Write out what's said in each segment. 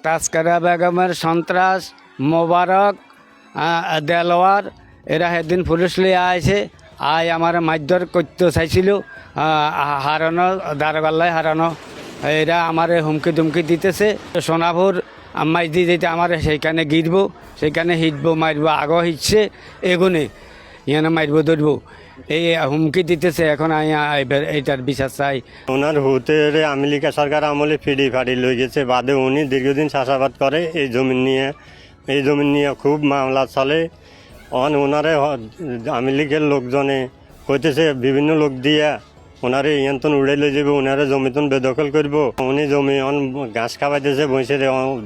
তাস্কারা বেগমের সন্ত্রাস মোবারক দেলোয়ার এরা সেদিন পুলিশ লিয়ে আইছে আমার মারধর করতে চাইছিল হারানো দারোগাল্লায় হারানো এরা আমার হুমকি দুমকি দিতেছে সোনাপুর মাইদি যেতে আমার সেইখানে গিরব সেইখানে হিটব মারব আগো হিটছে এগুনে ইয়ানে মারব ধরব এই হুমকি দিতেছে। এখন এইটার বিচার চাই। ওনার হুতে আমেরিকা সরকার আমলে ফিরি ফাড়ি লই গেছে বাদে উনি দীর্ঘদিন চাষাবাদ করে এই জমি নিয়ে খুব মামলা চলে। ওনারে আমেরিকার লোকজনে কইতেছে বিভিন্ন লোক দিয়া ওনারে ইয়ান্তন উড়াই লই যাবে, ওনারে জমিতন বেদখল করব। উনি জমি ঘাস খাওয়াইতেছে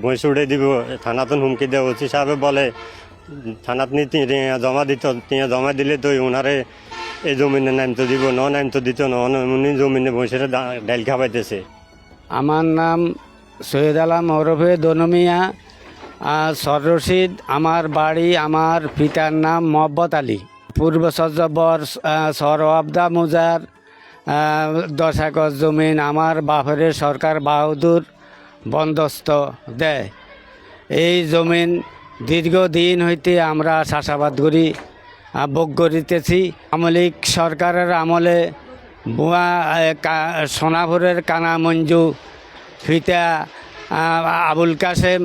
ভৈঁস উড়াই দিব। থানাতন হুমকি দেওয়া ওসি সাহেব বলে থানাত নি জমা দিত, জমা দিলে তো ওনারে এই জমিনে নামতে দিব, নামতে দিত না। উনি জমিনে ভৈঁসের ডাইল খাওয়াইতেছে। আমার নাম সৈয়দ আলম ওরফে দনমিয়া সর রশিদ। আমার বাড়ি, আমার পিতার নাম মোহাম্মদ আলী। পূর্ব সজ্জবর সর আবদা মুজার 10 একর জমিন আমার বাপের সরকার বাহাদুর বন্দোবস্ত দেয়। এই জমিন দীর্ঘদিন হইতে আমরা চাষাবাদ করি ভোগ করিতেছি। আমলিক সরকারের আমলে বুয়া সোনাপুরের কানা মঞ্জু ফিতা আবুল কাসেম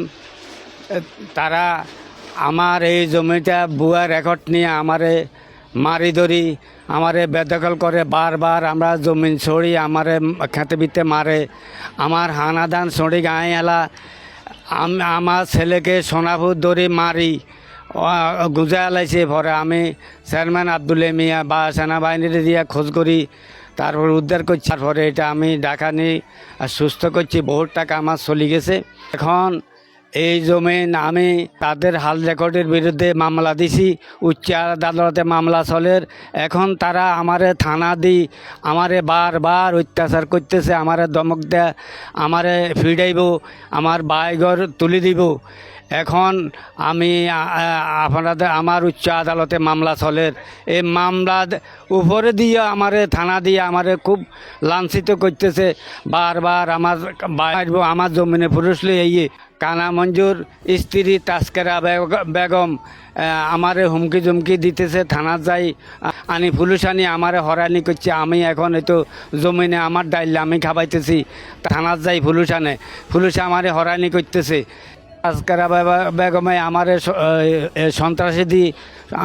তারা আমার এই জমিটা বুয়া রেকর্ড নিয়ে আমারে মারি ধরি আমারে বেদখল করে। বারবার আমরা জমিন ছড়ি আমারে খেতে বিতে মারে। আমার হানাদান ছড়ি গায়ে এলা আমার ছেলেকে সোনাপুর ধরে মারি গুজা লাইছে। পরে আমি চেয়ারম্যান আব্দুল মিয়া বা সেনাবাহিনীর দিয়ে খোঁজ করি, তারপর উদ্ধার করছি। তারপরে এটা আমি ঢাকা নিয়ে সুস্থ করছি। বহুত টাকা আমার চলে গেছে। এখন এই জমিন আমি তাদের হাল রেকর্ডের বিরুদ্ধে মামলা দিছি, উচ্চ আদালতে মামলা চলে। এখন তারা আমারে থানা দিই আমারে বারবার অত্যাচার করতেছে, আমারে ধমক দেয়, আমারে ফিরাইব, আমার বাইঘর তুলে দিব। এখন আমি আমার উচ্চ আদালতে মামলা চলে। এই মামলা উপরে দিয়ে আমারে থানা দিয়ে আমারে খুব লাঞ্ছিত করতেছে। বারবার আমার জমিনে পুরুষ লইয়ে কানা মঞ্জুর স্ত্রী তাস্কারা বেগম আমারে হুমকি জুমকি দিতেছে। থানা যাই আনি পুলিশ আনি আমারে হরানি করছে। আমি এখন এই তো জমিনে আমার ডাইল আমি খাবাইতেছি, থানার যাই পুলিশ আনে, পুলিশে আমারে হরানি করতেছে। তাস্কারা বেগমে আমারে সন্ত্রাসী দি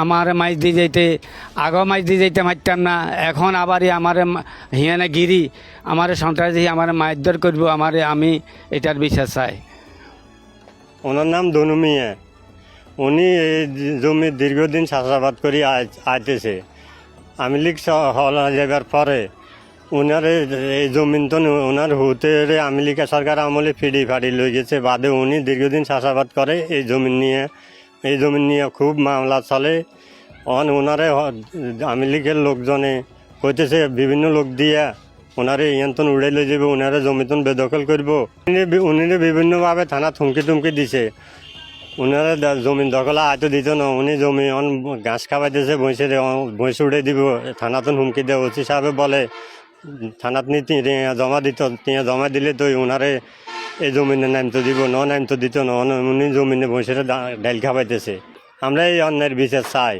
আমার মাইজ দিয়ে যাইতে আগো মাইজ দিয়ে যাইতে মারতাম না, এখন আবারই আমার হিয়ানে গিরি আমার সন্ত্রাসী আমার মারধর করব। আমি এটার বিশ্বাস চাই। ওনার নাম দনু মিয়া। উনি এই জমি দীর্ঘদিন চাষাবাদ করে আইতেছে। আমি লীগ হল যাবার পরে ওনার এই জমিন তো ওনার হুতে আমেরিকা সরকার আমলে ফিরি ফাড়ি লই গেছে বাদে উনি দীর্ঘদিন চাষাবাদ করে এই জমিন নিয়ে খুব মামলা চলে। ওনারে আমেরিকার লোকজনে কইতেছে বিভিন্ন লোক দিয়া ওনারে ইয়ান্তন উড়াই লই যাবে, ওনারে জমিতন বেদখল করব। উনি বিভিন্নভাবে থানা থুমকি দিছে। ওনারা জমিন দখল আয়তো দিত না। উনি জমি ঘাস খাওয়াইতেছে ভৈঁস উড়াই দিব। থানাতন হুমকি দেওয়া ওসি সাহেব বলে থানাত নি জমা দিত, জমা দিলে তো ওনারে এই জমিনে নামতে দিব, নামতে দিত না। উনি জমিনে ভৈঁসের ডাইল খাওয়াইতেছে। আমরা এই অন্যায়ের বিচার চাই।